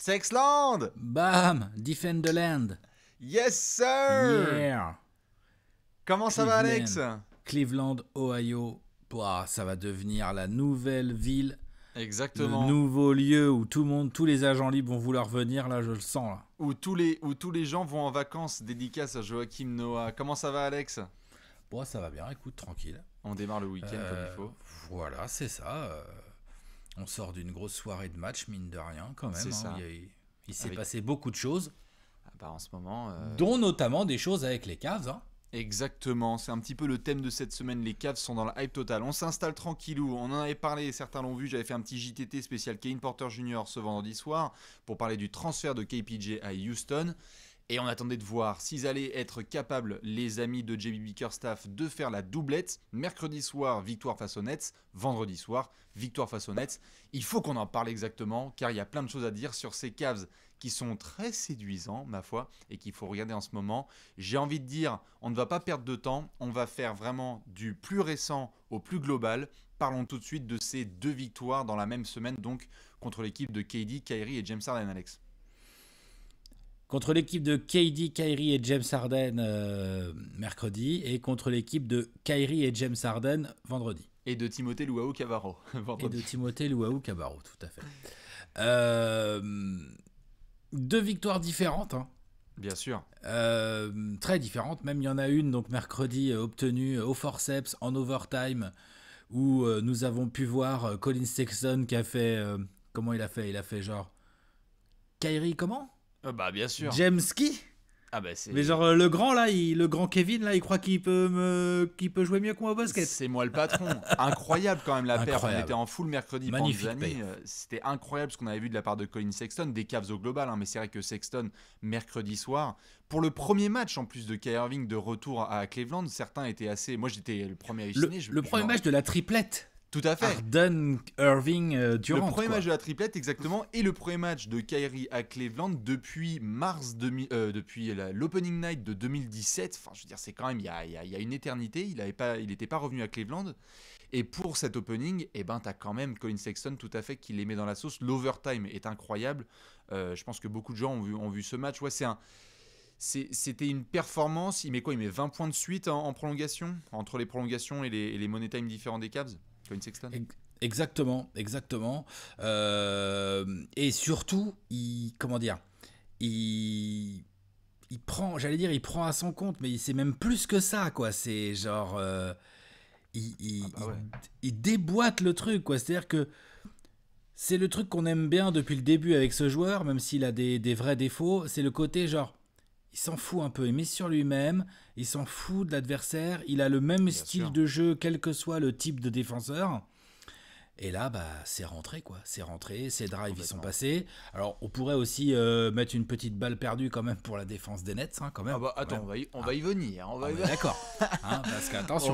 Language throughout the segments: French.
Sexland! Bam! Defend the land. Yes, sir! Yeah. Comment ça va, Cleveland. Alex? Cleveland, Ohio. Ouah, ça va devenir la nouvelle ville, Exactement. le nouveau lieu où tout le monde, tous les agents libres vont vouloir venir. Là, je le sens là. Où tous les gens vont en vacances, dédicace à Joachim Noah. Comment ça va, Alex? Bon, ça va bien. Écoute, tranquille. On démarre le week-end comme il faut. Voilà, c'est ça. On sort d'une grosse soirée de match, mine de rien, quand même. C'est ça. Il s'est passé beaucoup de choses, Ah bah, en ce moment... dont notamment des choses avec les Cavs. Hein. Exactement, c'est un petit peu le thème de cette semaine. Les Cavs sont dans la hype totale. On s'installe tranquillou. On en avait parlé, certains l'ont vu. J'avais fait un petit JTT spécial Kevin Porter Jr. ce vendredi soir pour parler du transfert de KPJ à Houston. Et on attendait de voir s'ils allaient être capables, les amis de JB Bickerstaff, de faire la doublette. Mercredi soir, victoire face aux Nets. Vendredi soir, victoire face aux Nets. Il faut qu'on en parle exactement, car il y a plein de choses à dire sur ces Cavs qui sont très séduisants, ma foi, et qu'il faut regarder en ce moment. J'ai envie de dire, on ne va pas perdre de temps. On va faire vraiment du plus récent au plus global. Parlons tout de suite de ces deux victoires dans la même semaine, donc contre l'équipe de KD, Kyrie et James Harden, Alex. Contre l'équipe de KD, Kyrie et James Harden mercredi, et contre l'équipe de Kyrie et James Harden vendredi. Et de Timothée Luwawu-Cabarrot vendredi. Et de Timothée Luwawu-Cabarrot, tout à fait. Deux victoires différentes, hein. Bien sûr. Très différentes. Même il y en a une, donc mercredi, obtenue au forceps en overtime, où nous avons pu voir Colin Sexton qui a fait... comment il a fait? Il a fait genre... Kyrie comment? Bah bien sûr. James Key. Ah bah c'est... Mais genre le grand là, le grand Kevin là, il croit qu'il peut jouer mieux que moi au basket. C'est moi le patron. Incroyable quand même la perf. On Incroyable. était en full mercredi. Magnifique Panzani. perf. C'était incroyable ce qu'on avait vu de la part de Colin Sexton, des Cavs au global. Hein, mais c'est vrai que Sexton, mercredi soir, pour le premier match en plus de Kyrie Irving de retour à Cleveland, certains étaient assez... Moi j'étais le premier halluciné. Le premier match de la triplette. Tout à fait. Harden, Irving, Durant. Le premier quoi. match de la triplette, exactement, et le premier match de Kyrie à Cleveland depuis depuis l'opening night de 2017. Enfin, je veux dire, c'est quand même il y a une éternité. Il n'était pas revenu à Cleveland. Et pour cet opening, eh ben, t'as quand même Colin Sexton tout à fait qui les met dans la sauce. L'overtime est incroyable. Je pense que beaucoup de gens ont vu ce match. Ouais, c'était une performance. Il met quoi? Il met 20 points de suite en prolongation, entre les prolongations et les money time différents des Cavs. Colin Sexton. Exactement. Et surtout, il prend, il prend à son compte, mais c'est même plus que ça, quoi. C'est genre, il déboîte le truc, quoi. C'est-à-dire que c'est le truc qu'on aime bien depuis le début avec ce joueur, même s'il a des vrais défauts. C'est le côté genre, il s'en fout un peu, il met sur lui-même, il s'en fout de l'adversaire, il a le même style de jeu, quel que soit le type de défenseur. Et là, bah, c'est rentré, quoi. C'est rentré, ces drives, ils sont passés. Alors, on pourrait aussi mettre une petite balle perdue quand même pour la défense des Nets, hein, quand même. Ah bah attends, ouais. on va y venir. D'accord. Hein, parce qu'attention.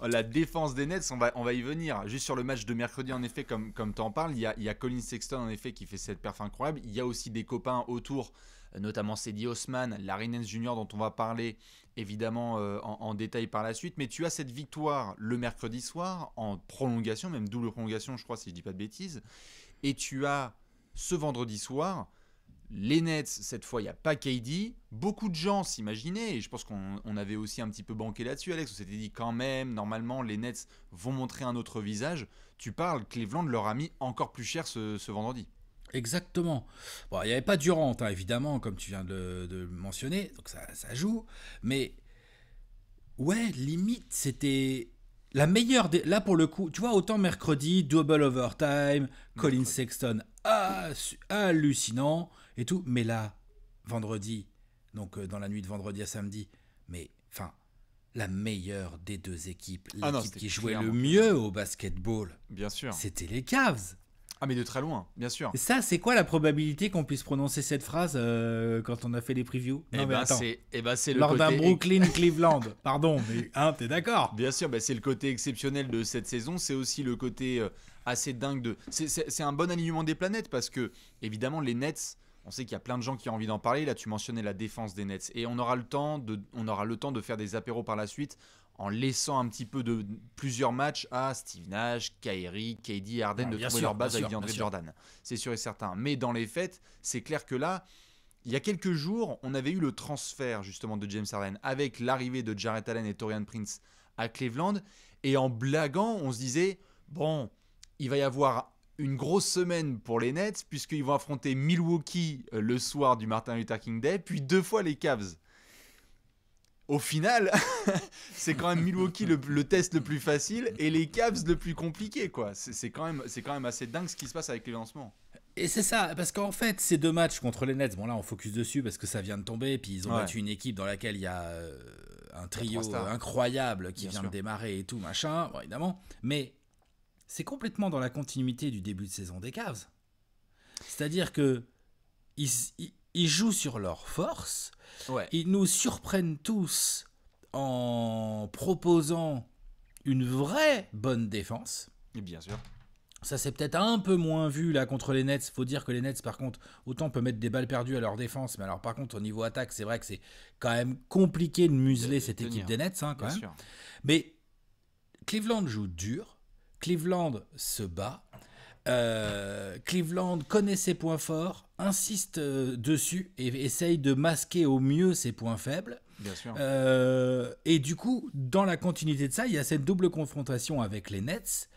La défense des Nets, on va y venir. Juste sur le match de mercredi, en effet, comme tu en parles, il y a Colin Sexton, en effet, qui fait cette perf incroyable. Il y a aussi des copains autour, notamment Cedi Osman, Larry Nance Jr., dont on va parler évidemment en détail par la suite. Mais tu as cette victoire le mercredi soir, en prolongation, même double prolongation, je crois, si je dis pas de bêtises. Et tu as ce vendredi soir... Les Nets, cette fois, il n'y a pas KD. Beaucoup de gens s'imaginaient, et je pense qu'on avait aussi un petit peu banqué là-dessus, Alex. On s'était dit quand même, normalement, les Nets vont montrer un autre visage. Tu parles, Cleveland leur a mis encore plus cher ce vendredi. Exactement. Bon, il n'y avait pas Durant, hein, évidemment, comme tu viens de le mentionner, donc ça joue. Mais ouais, limite, c'était la meilleure. Là, pour le coup, tu vois, autant mercredi, double overtime, Colin Sexton, hallucinant et tout. Mais là, vendredi, donc dans la nuit de vendredi à samedi, mais enfin, la meilleure des deux équipes, l'équipe qui jouait le mieux au basketball, bien sûr, c'était les Cavs. Ah mais de très loin, bien sûr. Et ça, c'est quoi la probabilité qu'on puisse prononcer cette phrase quand on a fait les previews? Non mais attends, c'est lors d'un Brooklyn-Cleveland. Pardon, mais t'es d'accord? Bien sûr, c'est le côté exceptionnel de cette saison. C'est aussi le côté assez dingue de... C'est un bon alignement des planètes parce que, évidemment, les Nets... On sait qu'il y a plein de gens qui ont envie d'en parler. Là, tu mentionnais la défense des Nets. Et on aura le temps de faire des apéros par la suite en laissant un petit peu de plusieurs matchs à Steve Nash, Kyrie, KD, Harden de trouver leur base avec DeAndre Jordan. C'est sûr et certain. Mais dans les faits, c'est clair que là, il y a quelques jours, on avait eu le transfert justement de James Harden avec l'arrivée de Jarrett Allen et Taurean Prince à Cleveland. Et en blaguant, on se disait, bon, il va y avoir une grosse semaine pour les Nets puisqu'ils vont affronter Milwaukee le soir du Martin Luther King Day, puis 2 fois les Cavs. Au final, c'est quand même Milwaukee le test le plus facile et les Cavs le plus compliqué, quoi. C'est quand même assez dingue ce qui se passe avec les lancements. Et c'est ça, parce qu'en fait, ces 2 matchs contre les Nets, bon là on focus dessus parce que ça vient de tomber, puis ils ont battu une équipe dans laquelle il y a un trio incroyable qui vient de démarrer et tout, machin, bon, évidemment, mais c'est complètement dans la continuité du début de saison des Cavs. C'est-à-dire que ils jouent sur leur force, ils nous surprennent tous en proposant une vraie bonne défense. Et bien sûr. Ça c'est peut-être un peu moins vu là contre les Nets. Faut dire que les Nets par contre, autant on peut mettre des balles perdues à leur défense, mais alors par contre au niveau attaque, c'est vrai que c'est quand même compliqué de museler cette équipe des Nets, hein, quand même. Sûr. Mais Cleveland joue dur, Cleveland se bat, Cleveland connaît ses points forts, insiste dessus et essaye de masquer au mieux ses points faibles. Bien sûr. Et du coup, dans la continuité de ça, il y a cette double confrontation avec les Nets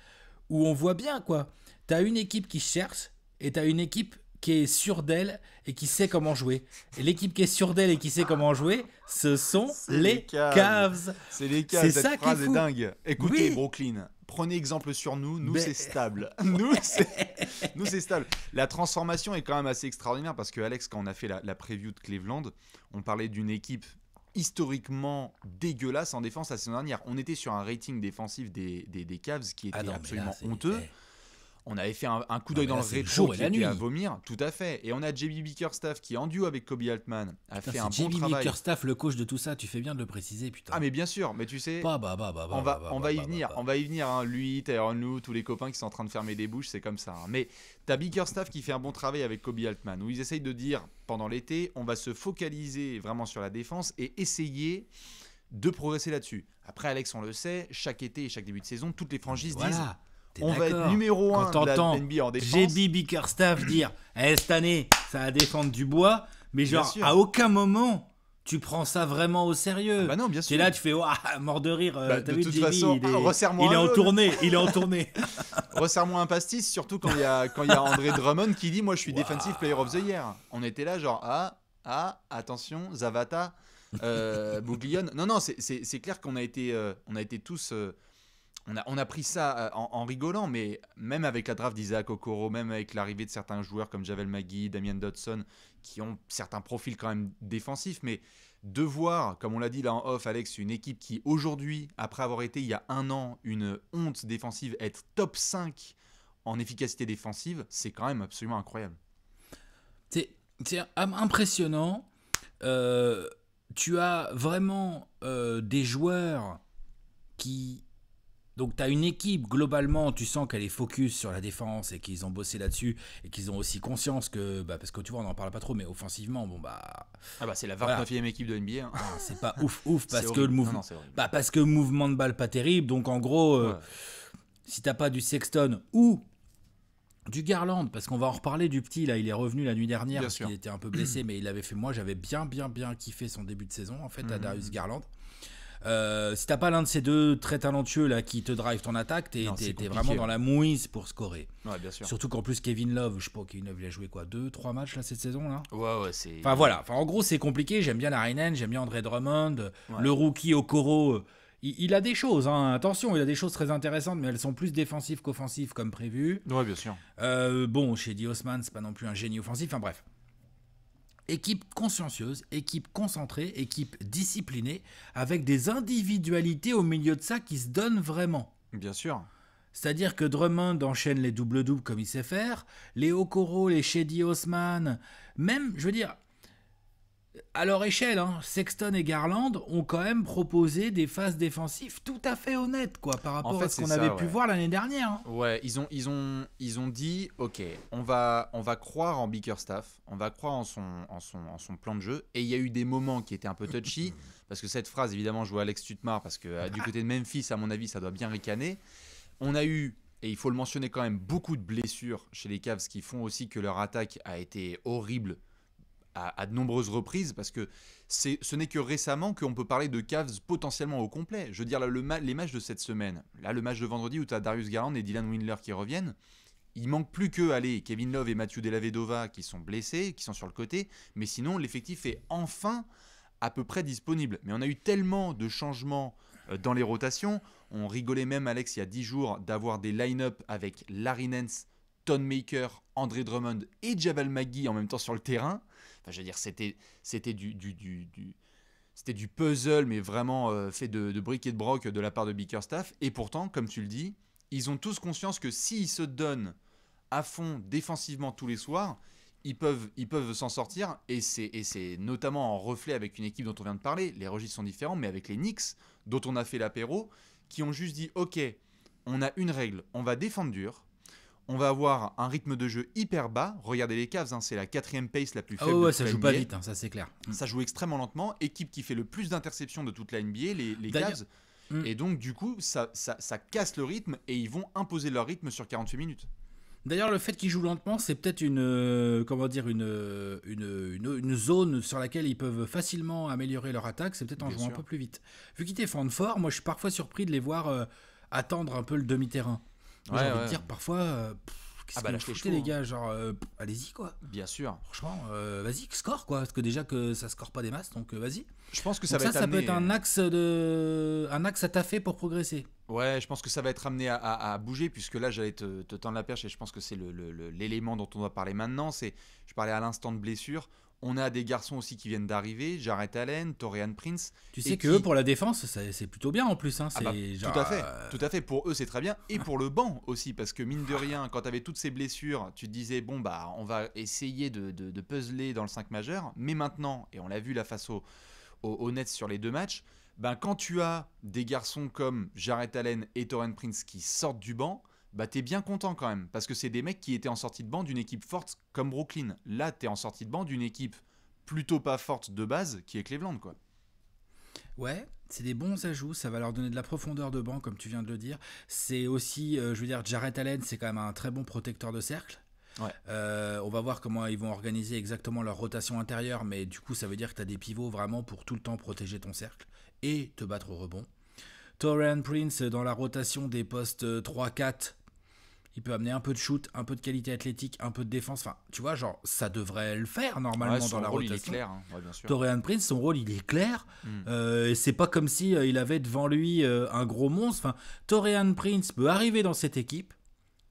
où on voit bien, quoi. T'as une équipe qui cherche et t'as une équipe qui est sûre d'elle et qui sait comment jouer. Et l'équipe qui est sûre d'elle et qui sait comment jouer, ce sont les Cavs. C'est les Cavs, cette phrase est dingue. Écoutez, Brooklyn, prenez exemple sur nous. Nous, c'est stable. Nous, c'est stable. La transformation est quand même assez extraordinaire parce que, Alex, quand on a fait la preview de Cleveland, on parlait d'une équipe historiquement dégueulasse en défense la saison dernière. On était sur un rating défensif des Cavs qui était absolument honteux. On avait fait un coup d'œil dans le rétro qui était à vomir, tout à fait. Et on a JB Bickerstaff qui, en duo avec Kobe Altman, a fait un bon travail. JB Bickerstaff, le coach de tout ça, tu fais bien de le préciser, putain. Ah mais bien sûr, mais tu sais, on va y venir, hein. Lui, Tyronn Lue, tous les copains qui sont en train de fermer des bouches, c'est comme ça. Hein. Mais t'as Bickerstaff qui fait un bon travail avec Kobe Altman, où ils essayent de dire, pendant l'été, on va se focaliser vraiment sur la défense et essayer de progresser là-dessus. Après, Alex, on le sait, chaque été et chaque début de saison, toutes les franchises disent... On va être numéro 1 de la NBA en défense. JB Bickerstaff dire cette année, ça va défendre du bois, mais genre à aucun moment tu prends ça vraiment au sérieux. Ah bah non, bien sûr. Et là tu fais mort de rire. T'as vu, de toute façon, il est en tournée. Resserre-moi un pastis, surtout quand il y a André Drummond qui dit moi je suis Defensive Player of the Year. On était là genre attention Zavata, Bouglione. Non, c'est clair qu'on a été tous. On a pris ça en rigolant, mais même avec la draft d'Isaac Okoro, même avec l'arrivée de certains joueurs comme Javel McGee, Damian Dotson, qui ont certains profils quand même défensifs, mais de voir, comme on l'a dit là en off, Alex, une équipe qui aujourd'hui, après avoir été il y a un an une honte défensive, être top 5 en efficacité défensive, c'est quand même absolument incroyable. C'est impressionnant. Tu as vraiment des joueurs qui... Donc tu as une équipe, globalement, tu sens qu'elle est focus sur la défense et qu'ils ont bossé là-dessus et qu'ils ont aussi conscience que, parce que tu vois, on n'en parle pas trop, mais offensivement, c'est la 29e équipe de NBA. Hein. Non, c'est pas ouf parce que le mouvement, parce que mouvement de balle pas terrible. Donc en gros, si t'as pas du Sexton ou du Garland, parce qu'on va en reparler du petit, là, il est revenu la nuit dernière parce qu'il était un peu blessé, mais il avait fait, moi j'avais bien kiffé son début de saison en fait à Darius Garland. Si t'as pas l'un de ces deux très talentueux là qui te drive ton attaque, t'es vraiment dans la mouise pour scorer. Ouais, bien sûr. Surtout qu'en plus Kevin Love, je sais pas, Kevin Love il a joué quoi, 2-3 matchs là cette saison là. Ouais, c'est. Enfin voilà, en gros c'est compliqué. J'aime bien Larinen, j'aime bien André Drummond, le rookie Okoro. Il a des choses, hein. Attention, il a des choses très intéressantes, mais elles sont plus défensives qu'offensives comme prévu. Ouais, bien sûr. Bon, chez Di Osman, c'est pas non plus un génie offensif. Enfin bref. Équipe consciencieuse, équipe concentrée, équipe disciplinée, avec des individualités au milieu de ça qui se donnent vraiment. Bien sûr. C'est-à-dire que Drummond enchaîne les doubles-doubles comme il sait faire, les Okoro, les Shedi Osman, même, je veux dire, à leur échelle, hein, Sexton et Garland ont quand même proposé des phases défensives tout à fait honnêtes, quoi, par En rapport fait, à ce c'est qu'on ça, avait pu ouais. voir l'année dernière, hein. Ouais, ils ont dit, ok, on va croire en Bickerstaff, on va croire en son plan de jeu. Et il y a eu des moments qui étaient un peu touchy, parce que cette phrase, évidemment, je vois Alex Tutmar, parce que du côté de Memphis, à mon avis, ça doit bien ricaner. On a eu, et il faut le mentionner quand même, beaucoup de blessures chez les Cavs qui font aussi que leur attaque a été horrible à de nombreuses reprises, parce que ce n'est que récemment qu'on peut parler de Cavs potentiellement au complet. Je veux dire, là, les matchs de cette semaine, là, le match de vendredi où tu as Darius Garland et Dylan Windler qui reviennent, il manque plus que Kevin Love et Matthew Dellavedova qui sont blessés, qui sont sur le côté, mais sinon l'effectif est enfin à peu près disponible. Mais on a eu tellement de changements dans les rotations. On rigolait même, Alex, il y a 10 jours, d'avoir des line-up avec Larry Nance, Thon Maker, André Drummond et Javal McGee en même temps sur le terrain. Enfin, je veux dire, c'était c'était du puzzle, mais vraiment fait de briques et de broc de la part de Bickerstaff. Et pourtant, comme tu le dis, ils ont tous conscience que s'ils se donnent à fond défensivement tous les soirs, ils peuvent s'en sortir. Et c'est notamment en reflet avec une équipe dont on vient de parler. Les registres sont différents, mais avec les Knicks, dont on a fait l'apéro, qui ont juste dit, ok, on a une règle, on va défendre dur. On va avoir un rythme de jeu hyper bas. Regardez les Cavs, hein, c'est la 4e pace la plus Ah faible ouais, de ouais, toute ça la joue pas NBA. vite, hein, ça c'est clair. Ça joue extrêmement lentement. Équipe qui fait le plus d'interceptions de toute la NBA, les D'ailleurs, Cavs. Et donc, du coup, ça casse le rythme et ils vont imposer leur rythme sur 48 minutes. d'ailleurs, le fait qu'ils jouent lentement, c'est peut-être une, comment dire, une zone sur laquelle ils peuvent facilement améliorer leur attaque. C'est peut-être en Bien jouant un sûr. peu plus vite. Vu qu'ils défendent fort, moi je suis parfois surpris de les voir attendre un peu le demi-terrain. Moi, j'ai Ouais, envie de ouais. dire parfois, qu'est-ce Ah que bah vous lâche les foutez chevaux, les hein. gars, genre, allez-y quoi. Bien sûr. Franchement, vas-y, score quoi, parce que déjà que ça score pas des masses, donc vas-y. Je pense que ça Donc va ça, être ça peut amené. être un axe à taffer pour progresser. Ouais, je pense que ça va être amené à bouger, puisque là, j'allais te tendre la perche et je pense que c'est l'élément dont on doit parler maintenant. Je parlais à l'instant de blessure. On a des garçons aussi qui viennent d'arriver, Jarrett Allen, Torian Prince. Tu et sais que qui... eux, pour la défense, c'est plutôt bien en plus. Hein, Ah bah, c'est tout genre, à fait, tout à fait. Pour eux, c'est très bien. Et pour le banc aussi, parce que mine de rien, quand tu avais toutes ces blessures, tu te disais, bon, bah, on va essayer de puzzler dans le 5 majeur. Mais maintenant, et on l'a vu là face aux Nets sur les deux matchs, ben, quand tu as des garçons comme Jarrett Allen et Torian Prince qui sortent du banc, bah, t'es bien content quand même. Parce que c'est des mecs qui étaient en sortie de banc d'une équipe forte comme Brooklyn. Là, t'es en sortie de banc d'une équipe plutôt pas forte de base, qui est Cleveland, quoi. ouais, c'est des bons ajouts, ça va leur donner de la profondeur de banc, comme tu viens de le dire. C'est aussi, je veux dire, Jarrett Allen, c'est quand même un très bon protecteur de cercle. Ouais. On va voir comment ils vont organiser exactement leur rotation intérieure, mais du coup, ça veut dire que tu as des pivots vraiment pour tout le temps protéger ton cercle et te battre au rebond. Torian Prince, dans la rotation des postes 3-4, il peut amener un peu de shoot, un peu de qualité athlétique, un peu de défense. Enfin, tu vois, genre, ça devrait le faire normalement Ouais, dans son la rôle, il est rotation. clair, hein. Ouais, bien sûr. Torian Prince, son rôle, il est clair. Mm. Et c'est pas comme si il avait devant lui un gros monstre. Enfin, Torian Prince peut arriver dans cette équipe,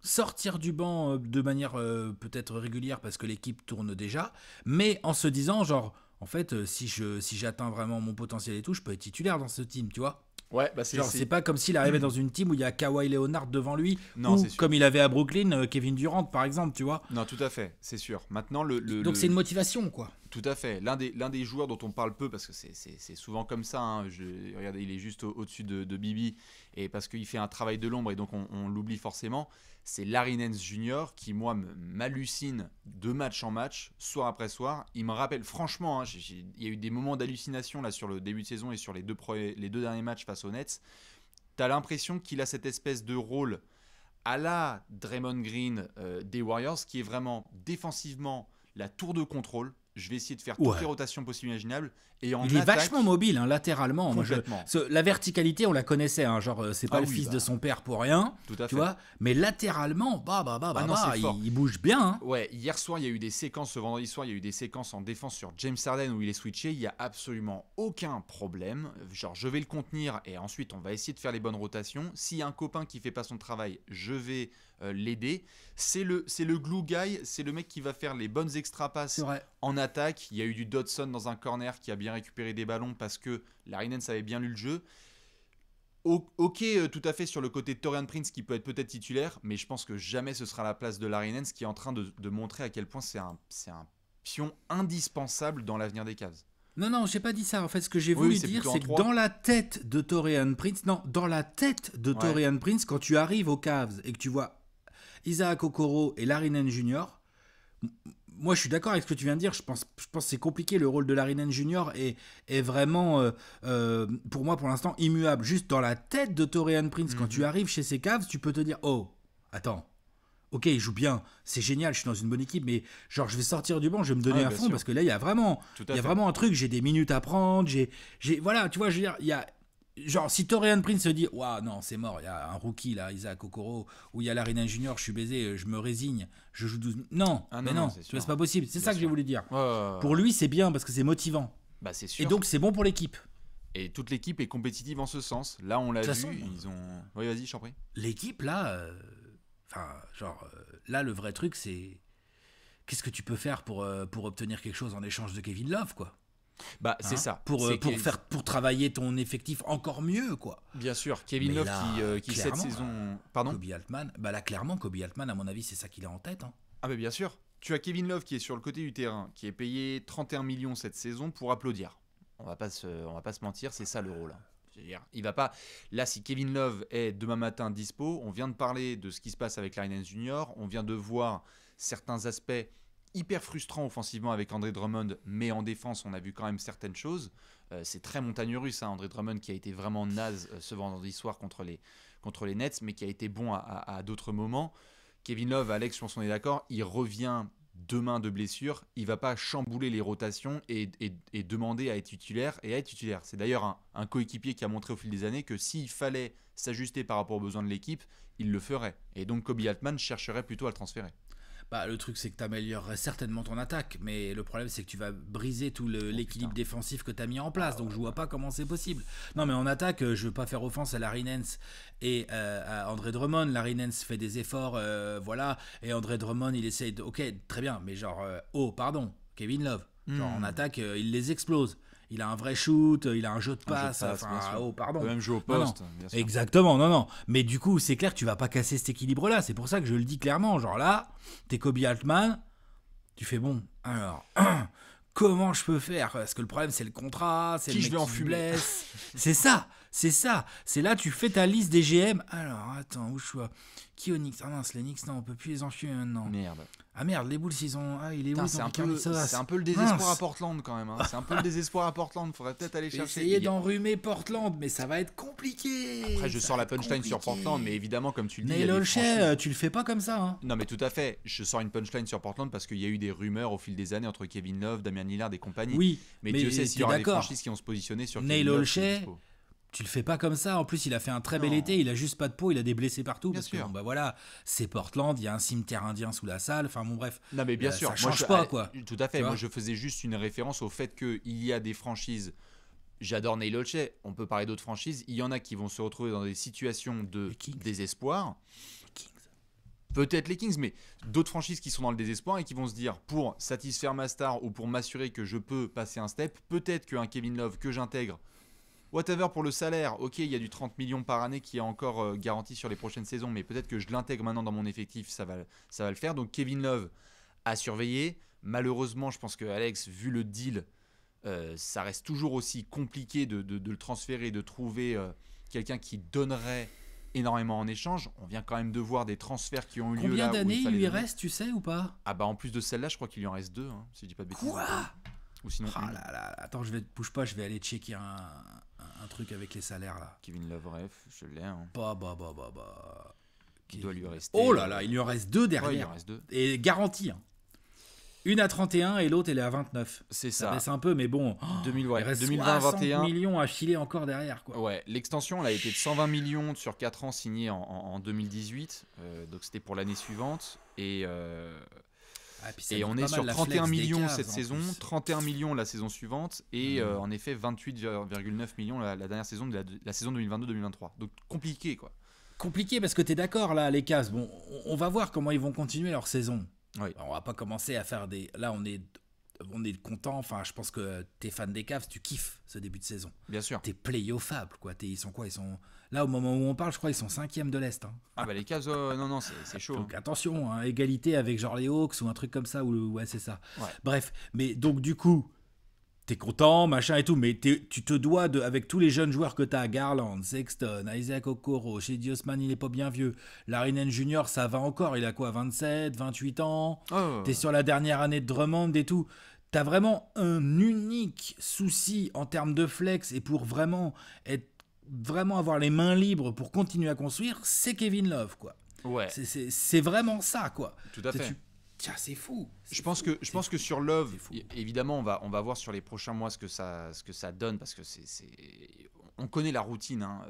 sortir du banc de manière peut-être régulière parce que l'équipe tourne déjà, mais en se disant, genre, en fait, si j'atteins vraiment mon potentiel et tout, je peux être titulaire dans ce team, tu vois. Ouais, bah c'est... Genre, c'est pas comme s'il arrivait dans une team où il y a Kawhi Leonard devant lui, Non, ou c'est sûr. comme il avait à Brooklyn, Kevin Durant, par exemple, tu vois. Non, tout à fait, c'est sûr. Maintenant, Donc c'est une motivation, quoi. tout à fait. L'un des joueurs dont on parle peu, parce que c'est souvent comme ça, hein. Regardez, il est juste au-dessus de Bibi, et parce qu'il fait un travail de l'ombre, et donc on l'oublie forcément, c'est Larry Nance Jr. qui, moi, m'hallucine de match en match, soir après soir. Il me rappelle, franchement, hein, il y a eu des moments d'hallucination là sur le début de saison et sur les deux derniers matchs face aux Nets. T'as l'impression qu'il a cette espèce de rôle à la Draymond Green des Warriors, qui est vraiment défensivement la tour de contrôle. Je vais essayer de faire toutes Ouais. les rotations possibles et imaginables. Et en Il est attaque, vachement mobile, hein, latéralement. Moi, complètement. la verticalité, on la connaissait. Hein, genre, c'est pas Ah le oui, fils bah, de son père pour rien. tout à Tu fait. vois. Mais latéralement, Ah non, c'est fort. il bouge bien. Hein. Ouais, hier soir, il y a eu des séquences, ce vendredi soir, il y a eu des séquences en défense sur James Harden où il est switché. Il n'y a absolument aucun problème. Genre, je vais le contenir et ensuite, on va essayer de faire les bonnes rotations. S'il y a un copain qui fait pas son travail, je vais l'aider. C'est le glue guy, c'est le mec qui va faire les bonnes extra passes C'est vrai. en attaque. Il y a eu du Dodson dans un corner qui a bien récupéré des ballons parce que Larry Nance avait bien lu le jeu. Ok, tout à fait sur le côté de Torian Prince qui peut être peut-être titulaire, mais je pense que jamais ce sera la place de Larry Nance qui est en train de montrer à quel point c'est un pion indispensable dans l'avenir des Cavs. Non, j'ai pas dit ça. En fait, ce que j'ai Oui, voulu c'est dire, plutôt en c'est que trois. dans la tête de Torian Prince, non, dans la tête de Ouais. Torian Prince, quand tu arrives aux Cavs et que tu vois Isaac Okoro et Larry Jr., moi, je suis d'accord avec ce que tu viens de dire. Je pense que c'est compliqué. Le rôle de Larry Jr. est vraiment, pour moi, pour l'instant, immuable. Juste dans la tête de Torian Prince, quand tu arrives chez ces Cavs, tu peux te dire, oh, attends. Ok, il joue bien, c'est génial, je suis dans une bonne équipe, mais genre je vais sortir du banc, je vais me donner Ouais, à bien fond sûr. parce que là il y a vraiment, Tout il à y a fait. vraiment un truc, j'ai des minutes à prendre, voilà, tu vois, je veux dire, il y a genre si Torian Prince se dit, waouh non c'est mort, il y a un rookie là, Isaac Okoro, ou il y a Larry Junior, je suis baisé, je me résigne, je joue 12 non, Ah mais non, non, c'est tu vois sûr. c'est pas possible, c'est Bien ça que j'ai sûr. voulu dire. Ouais, ouais, ouais, Pour ouais. lui c'est bien parce que c'est motivant Bah, c'est et sûr. donc c'est bon pour l'équipe. Et toute l'équipe est compétitive en ce sens. Là, on l'a De toute vu, façon, ils ont. Oui, vas-y, je t'en prie. L'équipe là, là le vrai truc c'est qu'est-ce que tu peux faire pour obtenir quelque chose en échange de Kevin Love, quoi. Bah, Hein c'est ça. pour, C'est pour travailler ton effectif encore mieux, quoi. Bien sûr, Kevin Mais Love là, qui cette clairement, saison. Pardon. Kobe Altman, bah là, clairement, Kobe Altman, à mon avis, c'est ça qu'il a en tête. Hein. Ah, bah, bien sûr. Tu as Kevin Love qui est sur le côté du terrain, qui est payé 31 millions cette saison pour applaudir. On va pas se mentir, c'est ça le rôle. Je veux dire, il va pas. Là, si Kevin Love est demain matin dispo, on vient de parler de ce qui se passe avec Larry Nance Jr. On vient de voir certains aspects hyper frustrants offensivement avec André Drummond, mais en défense, on a vu quand même certaines choses. C'est très montagne russe, hein, André Drummond qui a été vraiment naze ce vendredi soir contre les Nets, mais qui a été bon à d'autres moments. Kevin Love, Alex, je pense qu'on est d'accord, il revient demain de blessure, il va pas chambouler les rotations et demander à être titulaire et à être titulaire. C'est d'ailleurs un coéquipier qui a montré au fil des années que s'il fallait s'ajuster par rapport aux besoins de l'équipe, il le ferait. Et donc Kobe Altman chercherait plutôt à le transférer. Bah, le truc, c'est que tu améliorerais certainement ton attaque, mais le problème, c'est que tu vas briser tout l'équilibre défensif que tu as mis en place, donc je vois pas comment c'est possible. Non, mais en attaque, je veux pas faire offense à Larry Nance et à André Drummond. Larry Nance fait des efforts, voilà, et André Drummond, il essaye de... Ok, très bien, mais genre, pardon, Kevin Love, genre en attaque, il les explose. Il a un vrai shoot, il a un jeu de passe, bien sûr. pardon. Il peut même jouer au Non, non. poste, bien sûr. Exactement, non. Mais du coup, c'est clair que tu vas pas casser cet équilibre-là. C'est pour ça que je le dis clairement. Genre là, t'es Kobe Altman, tu fais bon. Alors, comment je peux faire? Parce que le problème, c'est le contrat, c'est Qui le je mec vais qui en se fumer blesse. C'est ça. C'est là, tu fais ta liste des GM. Alors, attends, où je suis? Qui aux Knicks? Ah mince, les Knicks, non, on peut plus les enfumer maintenant. Merde. Ah merde, les Bulls, ils ont... Ah, il est Putain, où c'est ton un Ricardo peu, Savas? c'est un peu le désespoir Mince. à Portland quand même. Hein. C'est un peu le désespoir à Portland. Faudrait peut-être aller J'ai chercher. essayé d'enrhumer Portland, mais ça va être compliqué. Après, je Ça sors va la être punchline sur compliqué. Portland, mais évidemment, comme tu le dis, il y Neil a des Olshey, franchises. tu le fais pas comme ça. Hein. Non, mais tout à fait. Je sors une punchline sur Portland parce qu'il y a eu des rumeurs au fil des années entre Kevin Love, Damian Lillard et compagnie. Oui, mais Dieu sait s'il y t'es aura des d'accord. franchises qui ont se positionné sur Neil Kevin Love. Olshey, dispo. Tu le fais pas comme ça. En plus, il a fait un très bel Non. été. Il a juste pas de peau. Il a des blessés partout. Bien parce que sûr. bon, bah voilà, c'est Portland. Il y a un cimetière indien sous la salle. Enfin bon, bref. Non, mais bien sûr. Ça Moi, change pas, quoi. Tout à fait. Tu Moi, vois je faisais juste une référence au fait qu'il y a des franchises. J'adore Neil Olshey. On peut parler d'autres franchises. Il y en a qui vont se retrouver dans des situations de Les Kings. désespoir. Kings. Peut-être les Kings, mais d'autres franchises qui sont dans le désespoir et qui vont se dire, pour satisfaire ma star ou pour m'assurer que je peux passer un step, peut-être qu'un Kevin Love que j'intègre, whatever pour le salaire, ok, il y a du 30 millions par année qui est encore garanti sur les prochaines saisons, mais peut-être que je l'intègre maintenant dans mon effectif, ça va le faire. Donc Kevin Love à surveiller. Malheureusement, je pense que Alex, vu le deal, ça reste toujours aussi compliqué de le transférer, de trouver quelqu'un qui donnerait énormément en échange. On vient quand même de voir des transferts qui ont eu lieu Combien là. d'années il fallait lui donner. reste, tu sais ou pas? Ah bah en plus de celle-là, je crois qu'il lui en reste deux, hein, si je dis pas de bêtises. Quoi? Ou sinon Ah une. là là, attends, bouge pas, je vais aller checker un truc avec les salaires là. Kevin Love, bref, je l'ai. Hein. Bah. Il doit lui rester. Oh là là, il lui en reste deux Ouais, il derrière. en reste deux. Et garantie. Hein. Une à 31 et l'autre elle est à 29. C'est Ça ça. baisse un peu, mais bon. 2000, ouais, Il reste 2020-21. 60 millions à filer encore derrière, quoi. Ouais, l'extension elle a été de 120 millions sur 4 ans signée en 2018. Donc c'était pour l'année suivante. Et Puis ça Et nique on pas est mal sur la 31 flex des millions Cavs, cette en saison, plus. 31 millions la saison suivante et en effet 28,9 millions la dernière saison de la saison 2022-2023. Donc compliqué quoi. Compliqué parce que t'es d'accord là, les Cavs. Bon, on va voir comment ils vont continuer leur saison. Oui. Alors, on va pas commencer à faire des. Là, on est content. Enfin, je pense que t'es fan des Cavs, tu kiffes ce début de saison. Bien sûr. T'es playoffables, quoi. Ils sont quoi? Ils sont là au moment où on parle, je crois, ils sont 5e de l'Est. Hein. Ah bah les Cavs, non, c'est chaud. Donc attention, hein, égalité avec genre les Hawks ou un truc comme ça. Ouais, c'est ça. Ouais. Bref, mais donc du coup, t'es content, machin et tout, mais tu te dois, avec tous les jeunes joueurs que t'as, Garland, Sexton, Isaac Okoro, Shady Osman, il est pas bien vieux, Larry Nance Jr., ça va encore, il a quoi, 27, 28 ans, t'es Oh, sur la dernière année de Drummond et tout, t'as vraiment un unique souci en termes de flex et pour vraiment avoir les mains libres pour continuer à construire, c'est Kevin Love, quoi. ouais, C'est vraiment ça, quoi. tout à fait. Tiens, c'est fou. Je pense que sur Love, évidemment, on va voir sur les prochains mois ce que ça donne parce que on connaît la routine. Hein.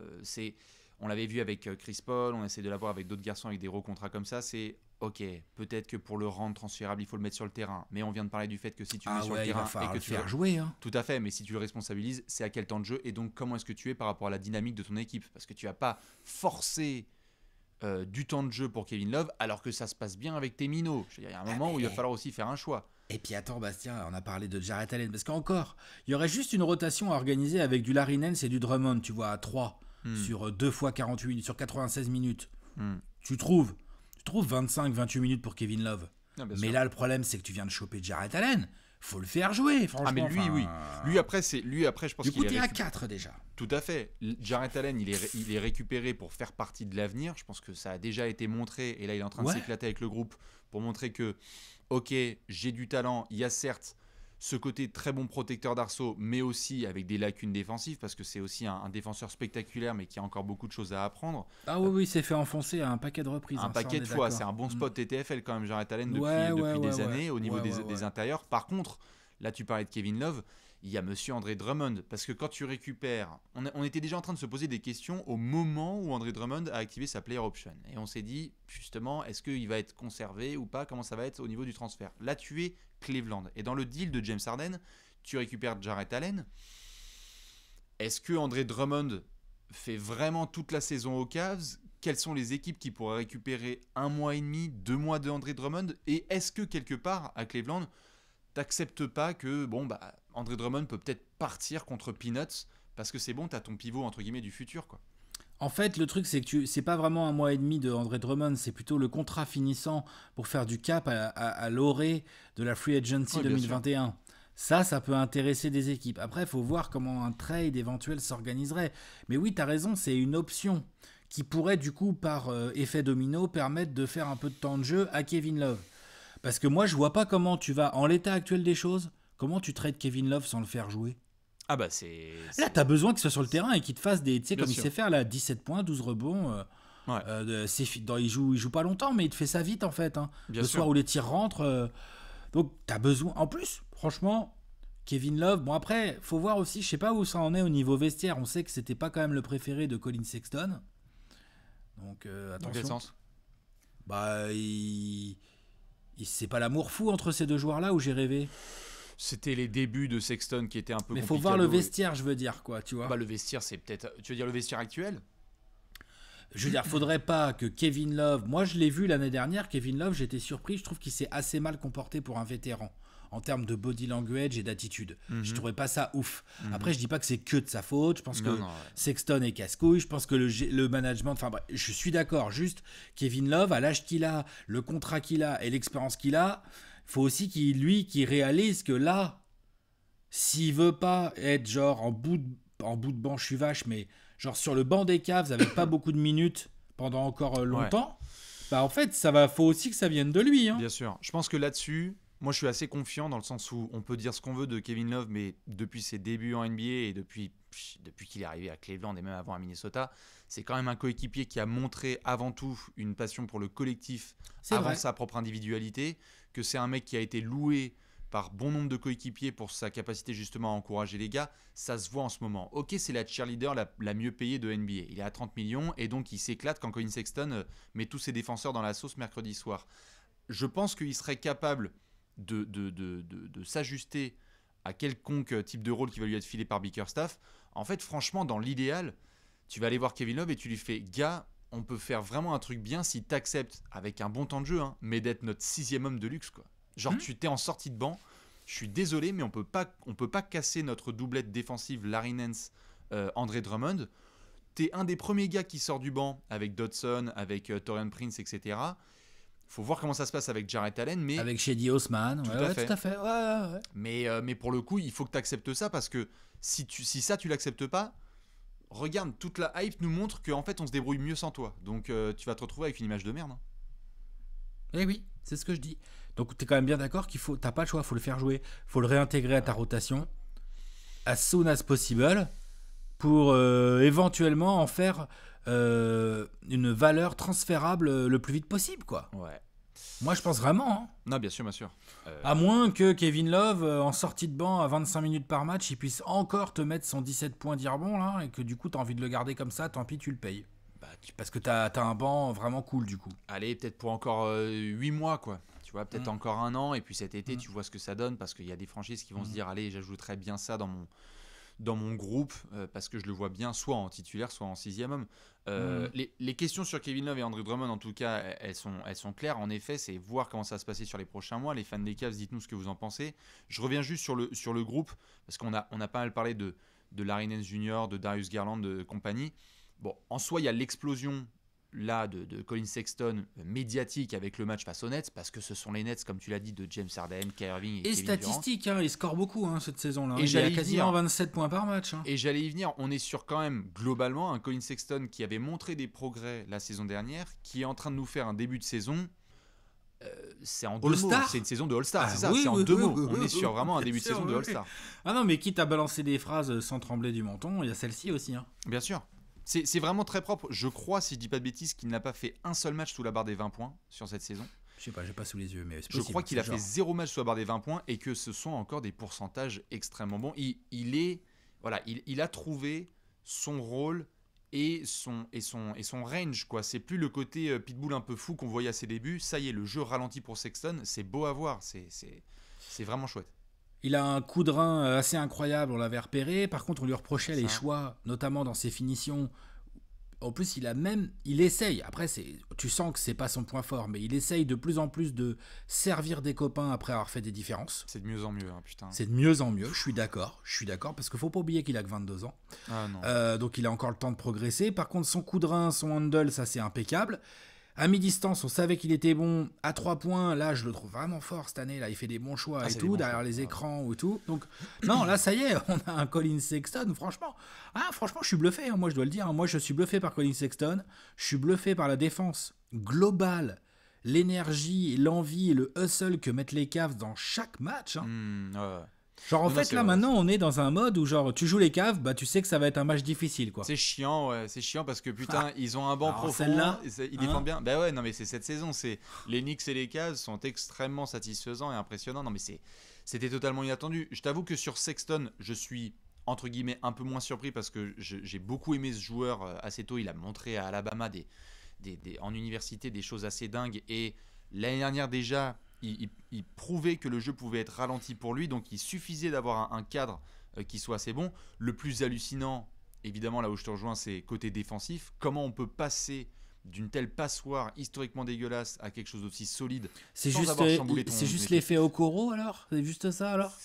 On l'avait vu avec Chris Paul, on essaie de l'avoir avec d'autres garçons avec des gros contrats comme ça. C'est ok, peut-être que pour le rendre transférable, il faut le mettre sur le terrain. Mais on vient de parler du fait que si tu le mets sur le terrain et que le tu faire jouer, hein. tout à fait, mais si tu le responsabilises, c'est à quel temps de jeu et donc comment est-ce que tu es par rapport à la dynamique de ton équipe parce que tu vas pas forcer du temps de jeu pour Kevin Love alors que ça se passe bien avec tes minots. Il y a un moment où il va falloir aussi faire un choix. Et puis attends, Bastien, on a parlé de Jarrett Allen. Parce qu'encore, il y aurait juste une rotation à organiser avec du Larry Nance et du Drummond, tu vois, à 3 sur 2 fois 48 minutes, sur 96 minutes. Tu trouves 25-28 minutes pour Kevin Love. Ah, mais là, le problème, c'est que tu viens de choper Jarrett Allen. Faut le faire jouer, franchement. Ah, mais lui, oui. Lui, après, je pense du qu'il coup, t'es à 4 déjà. Tout à fait. Jarrett Allen, il est récupéré pour faire partie de l'avenir. Je pense que ça a déjà été montré. Et là, il est en train de s'éclater avec le groupe pour montrer que, ok, j'ai du talent. Il y a certes ce côté très bon protecteur d'arceau, mais aussi avec des lacunes défensives, parce que c'est aussi un défenseur spectaculaire, mais qui a encore beaucoup de choses à apprendre. Ah oui, il s'est fait enfoncer à un paquet de reprises. Un paquet de fois. C'est un bon spot TTFL quand même, Jarrett Allen, depuis des années, au niveau des intérieurs. Par contre, là, tu parlais de Kevin Love. Il y a monsieur André Drummond, parce que quand tu récupères... On était déjà en train de se poser des questions au moment où André Drummond a activé sa player option. Et on s'est dit, justement, est-ce qu'il va être conservé ou pas? Comment ça va être au niveau du transfert? Là, tu es Cleveland. Et dans le deal de James Harden, tu récupères Jarrett Allen. Est-ce que André Drummond fait vraiment toute la saison aux Cavs? Quelles sont les équipes qui pourraient récupérer 1 mois et demi, 2 mois de André Drummond? Et est-ce que quelque part, à Cleveland, t'acceptes pas que André Drummond peut peut-être partir contre Peanuts parce que c'est bon, t'as ton pivot entre guillemets du futur, quoi. En fait, le truc, c'est que c'est pas vraiment 1 mois et demi de André Drummond, c'est plutôt le contrat finissant pour faire du cap à l'orée de la Free Agency 2021. Ça peut intéresser des équipes. Après, il faut voir comment un trade éventuel s'organiserait. Mais oui, tu as raison, c'est une option qui pourrait, du coup, par effet domino, permettre de faire un peu de temps de jeu à Kevin Love. Parce que moi, je vois pas comment tu vas, en l'état actuel des choses, comment tu traites Kevin Love sans le faire jouer. Ah bah c'est... Là, t'as besoin qu'il soit sur le terrain et qu'il te fasse des... Tu sais, comme sûr. il sait faire, là, 17 points, 12 rebonds. Il joue pas longtemps, mais il te fait ça vite, en fait. Hein. Le soir où les tirs rentrent. Donc, t'as besoin... En plus, franchement, Kevin Love... Bon, après, faut voir aussi, je sais pas où ça en est au niveau vestiaire. On sait que c'était pas quand même le préféré de Colin Sexton. Donc, attention. Dans quel sens? C'est pas l'amour fou entre ces deux joueurs-là où j'ai rêvé. C'était les débuts de Sexton qui étaient un peu compliqués. Mais faut voir le vestiaire, je veux dire, quoi, tu vois. Le vestiaire, c'est peut-être... Tu veux dire le vestiaire actuel? Je veux dire, faudrait pas que Kevin Love... Moi, je l'ai vu l'année dernière, Kevin Love, j'étais surpris. Je trouve qu'il s'est assez mal comporté pour un vétéran en termes de body language et d'attitude. Je trouvais pas ça ouf. Après, je dis pas que c'est que de sa faute. Je pense que Sexton est casse-couille. Je pense que le management... Enfin bref, je suis d'accord. Juste, Kevin Love, à l'âge qu'il a, le contrat qu'il a et l'expérience qu'il a, faut aussi qu'il réalise que là, s'il veut pas être genre en bout de banc, je suis vache, mais genre sur le banc des Cavs avec pas beaucoup de minutes pendant encore longtemps, en fait, faut aussi que ça vienne de lui. Hein. Bien sûr. Je pense que là-dessus... Moi, je suis assez confiant dans le sens où on peut dire ce qu'on veut de Kevin Love, mais depuis ses débuts en NBA et depuis qu'il est arrivé à Cleveland et même avant à Minnesota, c'est quand même un coéquipier qui a montré avant tout une passion pour le collectif avant sa propre individualité, que c'est un mec qui a été loué par bon nombre de coéquipiers pour sa capacité justement à encourager les gars. Ça se voit en ce moment. Ok, c'est la cheerleader la mieux payée de NBA. Il est à 30 millions et donc il s'éclate quand Colin Sexton met tous ses défenseurs dans la sauce mercredi soir. Je pense qu'il serait capable de s'ajuster à quelconque type de rôle qui va lui être filé par Bickerstaff. En fait, franchement, dans l'idéal, tu vas aller voir Kevin Love et tu lui fais « Gars, on peut faire vraiment un truc bien si t'acceptes, avec un bon temps de jeu, hein, mais d'être notre 6e homme de luxe. Quoi. Genre, tu t'es en sortie de banc, je suis désolé, mais on peut pas casser notre doublette défensive Larry Nance, André Drummond. T'es un des premiers gars qui sort du banc avec Dodson, avec Taurean Prince, etc. Faut voir comment ça se passe avec Jarrett Allen, mais Avec Shady Osman, Tout ouais, à ouais, fait. tout à fait. Ouais. mais pour le coup, il faut que tu acceptes ça parce que si ça tu l'acceptes pas, regarde, toute la hype nous montre qu'en fait on se débrouille mieux sans toi. Donc tu vas te retrouver avec une image de merde. Hein. Eh oui, c'est ce que je dis. Donc tu es quand même bien d'accord t'as pas le choix, faut le faire jouer, faut le réintégrer à ta rotation as soon as possible pour éventuellement en faire une valeur transférable le plus vite possible, quoi. Ouais. Moi, je pense vraiment. Hein. Non, bien sûr, bien sûr. À moins que Kevin Love, en sortie de banc à 25 minutes par match, il puisse encore te mettre son 17 points d'Irbon, là, et que du coup, tu as envie de le garder comme ça, tant pis, tu le payes. Parce que tu as un banc vraiment cool, du coup. Allez, peut-être pour encore 8 mois, quoi. Tu vois, peut-être encore un an, et puis cet été, tu vois ce que ça donne, parce qu'il y a des franchises qui vont se dire, allez, j'ajouterais bien ça dans mon groupe, parce que je le vois bien, soit en titulaire, soit en 6e homme. Les questions sur Kevin Love et Andrew Drummond, en tout cas, elles sont claires. En effet, c'est voir comment ça va se passer sur les prochains mois. Les fans des Cavs, dites-nous ce que vous en pensez. Je reviens juste sur le groupe, parce qu'on a pas mal parlé de Larry Nance Jr., de Darius Garland, de compagnie. Bon, en soi, il y a l'explosion là de Colin Sexton médiatique avec le match face aux Nets, parce que ce sont les Nets, comme tu l'as dit, de James Harden, Kyrie Irving et Kevin Durant. Statistiques, hein, il score beaucoup cette saison-là. Et il a quasiment 27 points par match. Hein. Et j'allais y venir, on est sur quand même globalement un Colin Sexton qui avait montré des progrès la saison dernière, qui est en train de nous faire un début de saison. C'est en deux mots, c'est une saison de All-Star, c'est ça, c'est en deux mots. On est sur vraiment un début de saison de All-Star. Ah non, mais quitte à balancer des phrases sans trembler du menton, il y a celle-ci aussi. Hein. Bien sûr. C'est vraiment très propre. Je crois, si je dis pas de bêtises, qu'il n'a pas fait un seul match sous la barre des 20 points sur cette saison. Je sais pas, j'ai pas sous les yeux, mais c'est possible. Je crois qu'il a fait 0 match sous la barre des 20 points et que ce sont encore des pourcentages extrêmement bons. Il a trouvé son rôle et son range, quoi. C'est plus le côté pitbull un peu fou qu'on voyait à ses débuts. Ça y est, le jeu ralentit pour Sexton. C'est beau à voir. C'est vraiment chouette. Il a un coup de rein assez incroyable, on l'avait repéré. Par contre, on lui reprochait les choix, notamment dans ses finitions. En plus, il essaye. Après, tu sens que c'est pas son point fort, mais il essaye de plus en plus de servir des copains après avoir fait des différences. C'est de mieux en mieux, hein, putain. C'est de mieux en mieux. Je suis d'accord, parce qu'il faut pas oublier qu'il a que 22 ans. Ah non. Donc il a encore le temps de progresser. Par contre, son coup de rein, son handle, ça c'est impeccable. À mi-distance, on savait qu'il était bon. À 3 points, là, je le trouve vraiment fort cette année. Là, il fait des bons choix et tout, derrière les écrans ou tout. Donc, non, là, ça y est, on a un Colin Sexton. Franchement, je suis bluffé. Hein, moi, je dois le dire. Hein, moi, je suis bluffé par Colin Sexton. Je suis bluffé par la défense globale, l'énergie, l'envie et le hustle que mettent les Cavs dans chaque match. Hein. Ouais. Genre, en fait, là, maintenant, on est dans un mode où, genre, tu joues les Cavs, bah, tu sais que ça va être un match difficile, quoi. C'est chiant, ouais. C'est chiant parce que, putain, ils ont un banc profond. Celle-là, ils défendent bien. Bah ouais, non, mais c'est cette saison. Les Knicks et les Cavs sont extrêmement satisfaisants et impressionnants. Non, mais c'était totalement inattendu. Je t'avoue que sur Sexton, je suis, entre guillemets, un peu moins surpris parce que j'ai beaucoup aimé ce joueur assez tôt. Il a montré à Alabama en université des choses assez dingues. Et l'année dernière, déjà, il prouvait que le jeu pouvait être ralenti pour lui, donc il suffisait d'avoir un cadre qui soit assez bon. Le plus hallucinant, évidemment, là où je te rejoins, c'est côté défensif. Comment on peut passer d'une telle passoire historiquement dégueulasse à quelque chose d'aussi solide c'est sans juste, avoir chamboulé ton c'est juste équipe. l'effet Okoro alors? C'est juste ça alors?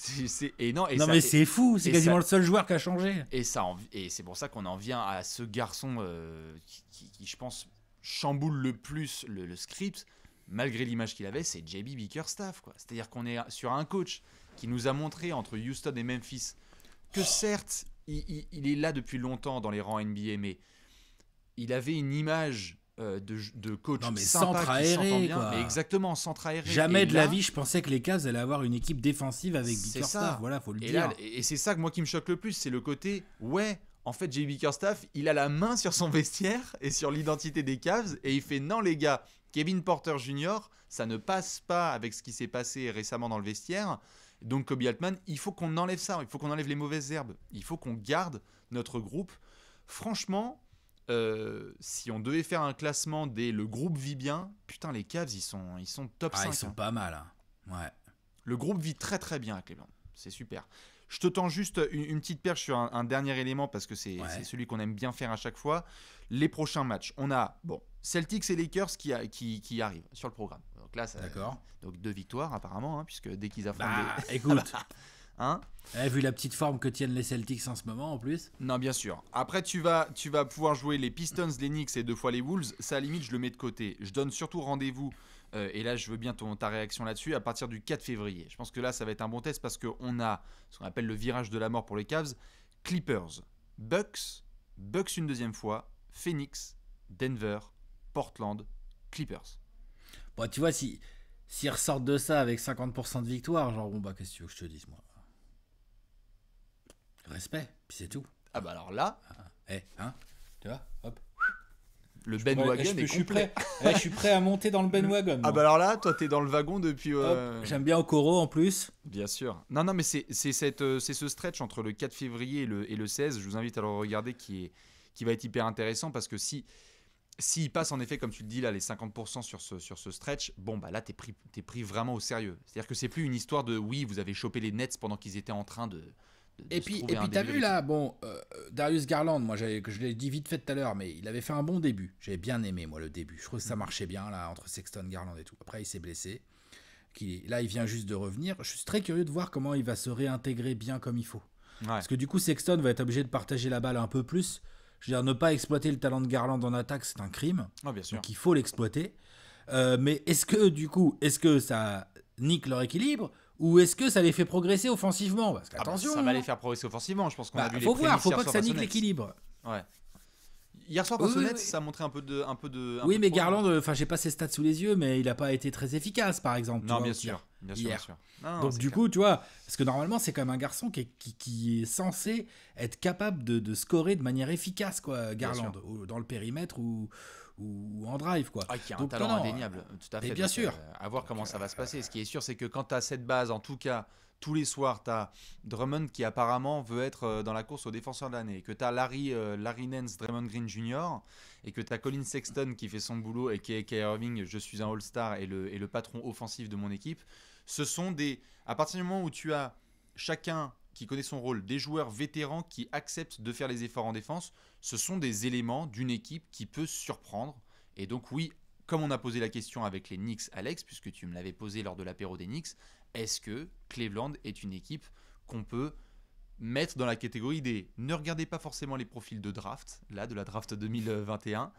Mais c'est fou, c'est quasiment le seul joueur qui a changé. Et c'est pour ça qu'on en vient à ce garçon qui, je pense, chamboule le plus le script. Malgré l'image qu'il avait, c'est JB Bickerstaff, quoi. C'est-à-dire qu'on est sur un coach qui nous a montré entre Houston et Memphis que certes, il est là depuis longtemps dans les rangs NBA, mais il avait une image de coach sympa, centre aéré, quoi. Mais exactement, centre aéré. Jamais de la vie, je pensais que les Cavs allaient avoir une équipe défensive avec Bickerstaff. Voilà, faut le dire. Et c'est ça que moi qui me choque le plus, c'est le côté, en fait, JB Bickerstaff, il a la main sur son vestiaire et sur l'identité des Cavs, et il fait non les gars. Kevin Porter Jr., ça ne passe pas avec ce qui s'est passé récemment dans le vestiaire. Donc Kobe Altman, il faut qu'on enlève ça, il faut qu'on enlève les mauvaises herbes, il faut qu'on garde notre groupe. Franchement, si on devait faire un classement le groupe vit bien, putain les Cavs, ils sont top 5. Ils sont pas mal. Hein. Ouais. Le groupe vit très très bien à Cleveland, c'est super. Je te tends juste une petite perche sur un dernier élément parce que c'est celui qu'on aime bien faire à chaque fois. Les prochains matchs, on a Celtics et Lakers qui arrivent sur le programme. Donc là, donc 2 victoires apparemment, hein, puisque dès qu'ils affrontent. Écoute, hein, vu la petite forme que tiennent les Celtics en ce moment en plus. Non, bien sûr. Après, tu vas pouvoir jouer les Pistons, les Knicks et 2 fois les Wolves. Ça, à la limite, je le mets de côté. Je donne surtout rendez-vous et là je veux bien ta réaction là-dessus, à partir du 4 février. Je pense que là ça va être un bon test parce qu'on a ce qu'on appelle le virage de la mort pour les Cavs. Clippers, Bucks une deuxième fois, Phoenix, Denver, Portland, Clippers. Bon, tu vois, s'ils ressortent de ça avec 50% de victoire, genre, bon, bah, qu'est-ce que tu veux que je te dise, moi? Respect, puis c'est tout. Ah bah alors là, hein, tu vois, hop. Le bandwagon est complet. Je suis prêt à monter dans le bandwagon. Ah bah alors là, toi t'es dans le wagon depuis... J'aime bien Okoro en plus. Bien sûr. Non, mais c'est ce stretch entre le 4 février et le 16, je vous invite à le regarder, qui va être hyper intéressant, parce que s'il passe en effet, comme tu le dis là, les 50% sur ce stretch, bon bah là t'es pris vraiment au sérieux. C'est-à-dire que c'est plus une histoire de oui, vous avez chopé les Nets pendant qu'ils étaient en train de et puis t'as vu là, bon, Darius Garland, moi je l'ai dit vite fait tout à l'heure, mais il avait fait un bon début. J'avais bien aimé moi le début. Je trouve que ça marchait bien là entre Sexton, Garland et tout. Après il s'est blessé. Là il vient juste de revenir. Je suis très curieux de voir comment il va se réintégrer bien comme il faut. Ouais. Parce que du coup Sexton va être obligé de partager la balle un peu plus. Je veux dire, ne pas exploiter le talent de Garland en attaque, c'est un crime. Oh, bien sûr. Donc il faut l'exploiter. Mais est-ce que ça nique leur équilibre, ou est-ce que ça les fait progresser offensivement? Parce qu'attention, ça va les faire progresser offensivement. Je pense qu'on a vu les prémices. Faut pas que ça nique l'équilibre. Ouais. Hier soir face aux Nets, ça a montré un peu de. Oui, mais Garland, j'ai pas ses stats sous les yeux, mais il a pas été très efficace, par exemple. Non, bien sûr. Donc du coup, tu vois, parce que normalement, c'est quand même un garçon qui est censé être capable de scorer de manière efficace, quoi, Garland, dans le périmètre ou en drive, quoi. Qui a un talent indéniable, tout à fait. Et bien sûr. À voir comment ça va se passer. Ce qui est sûr, c'est que quand tu as cette base, en tout cas, tous les soirs, tu as Drummond qui apparemment veut être dans la course au défenseur de l'année, que tu as Larry Nance, Draymond Green Jr., et que tu as Colin Sexton qui fait son boulot, et K.A. Irving, je suis un All-Star et le patron offensif de mon équipe. Ce sont à partir du moment où tu as chacun qui connaît son rôle, des joueurs vétérans qui acceptent de faire les efforts en défense, ce sont des éléments d'une équipe qui peut surprendre. Et donc oui, comme on a posé la question avec les Knicks, Alex, puisque tu me l'avais posé lors de l'apéro des Knicks, est-ce que Cleveland est une équipe qu'on peut mettre dans la catégorie des... Ne regardez pas forcément les profils de draft, là, de la draft 2021.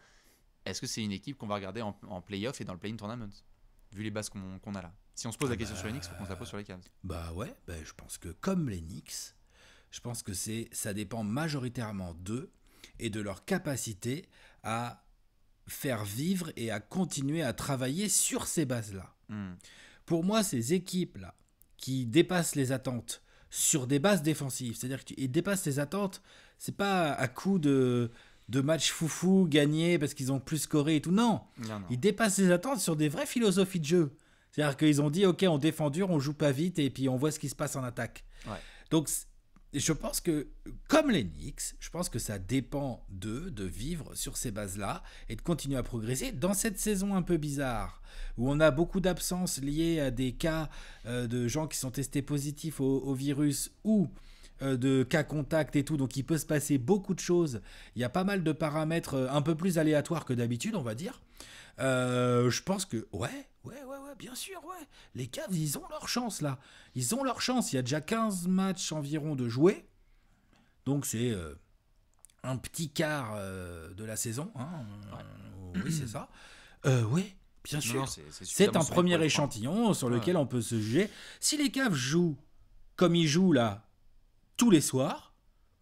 Est-ce que c'est une équipe qu'on va regarder en play-off et dans le play-in tournament, vu les bases qu'on a là? Si on se pose la question sur les Knicks, il faut qu'on se la pose sur les Cavs. Bah ouais, je pense que comme les Knicks, je pense que ça dépend majoritairement d'eux et de leur capacité à faire vivre et à continuer à travailler sur ces bases-là. Pour moi, ces équipes-là qui dépassent les attentes sur des bases défensives, c'est-à-dire qu'ils dépassent les attentes, c'est pas à coup de matchs foufou gagnés parce qu'ils ont plus scoré et tout. Non. Ils dépassent les attentes sur des vraies philosophies de jeu. C'est-à-dire qu'ils ont dit, ok, on défend dur, on joue pas vite et puis on voit ce qui se passe en attaque. Ouais. Donc, je pense que, comme les Knicks, je pense que ça dépend d'eux de vivre sur ces bases-là et de continuer à progresser dans cette saison un peu bizarre où on a beaucoup d'absences liées à des cas de gens qui sont testés positifs au virus ou de cas contacts et tout, donc il peut se passer beaucoup de choses. Il y a pas mal de paramètres un peu plus aléatoires que d'habitude, on va dire. Je pense que ouais, bien sûr, ouais. Les Cavs, ils ont leur chance là. Ils ont leur chance. Il y a déjà 15 matchs environ de jouer. Donc c'est un petit quart de la saison. Hein. Oui, c'est ça. Oui, bien sûr. Non, c'est un premier échantillon sur lequel on peut se juger. Si les Cavs jouent comme ils jouent là tous les soirs,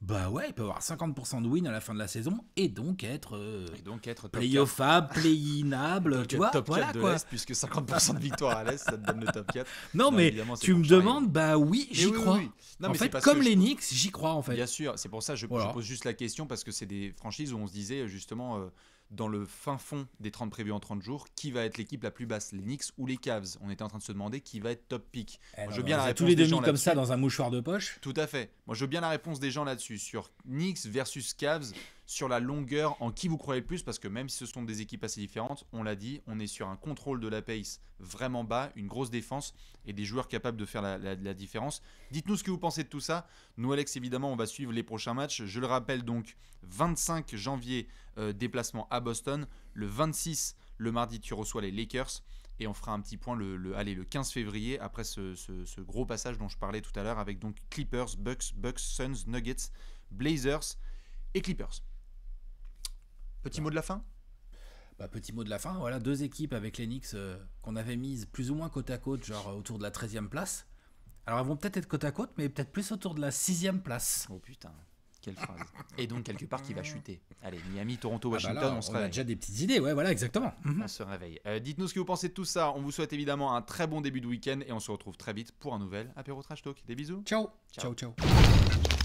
bah ouais, il peut avoir 50% de win à la fin de la saison et donc être playoffable, play-inable, tu vois, top 4 voilà de quoi. l'Est, puisque 50% de victoire à l'Est, ça te donne le top 4. Non mais tu me demandes, bah oui, j'y crois. Oui. Non, en fait, comme les Knicks, j'y crois en fait. Bien sûr, c'est pour ça que je pose juste la question, parce que c'est des franchises où on se disait justement... dans le fin fond des 30 prévus en 30 jours, qui va être l'équipe la plus basse, les Knicks ou les Cavs? On était en train de se demander qui va être top pick. Moi, je veux bien la réponse tous les demi comme ça dans un mouchoir de poche. Tout à fait. Moi, je veux bien la réponse des gens là-dessus, sur Knicks versus Cavs, sur la longueur, en qui vous croyez le plus, parce que même si ce sont des équipes assez différentes, on l'a dit, on est sur un contrôle de la pace vraiment bas, une grosse défense et des joueurs capables de faire la différence. Dites-nous ce que vous pensez de tout ça. Nous, Alex, évidemment, on va suivre les prochains matchs. Je le rappelle donc, 25 janvier, déplacement à Boston. Le 26, le mardi, tu reçois les Lakers. Et on fera un petit point le 15 février, après ce gros passage dont je parlais tout à l'heure, avec donc Clippers, Bucks, Suns, Nuggets, Blazers et Clippers. Petit mot de la fin ? Petit mot de la fin, voilà, 2 équipes avec les Knicks qu'on avait mises plus ou moins côte à côte, genre autour de la 13e place. Alors elles vont peut-être être côte à côte, mais peut-être plus autour de la 6e place. Oh putain, quelle phrase. Et donc quelque part qui va chuter. Allez, Miami, Toronto, Washington, Là, on se on réveille. a déjà des petites idées, ouais, voilà, exactement. On se réveille. Dites-nous ce que vous pensez de tout ça. On vous souhaite évidemment un très bon début de week-end et on se retrouve très vite pour un nouvel apéro trash talk. Des bisous. Ciao. Ciao. Ciao, ciao.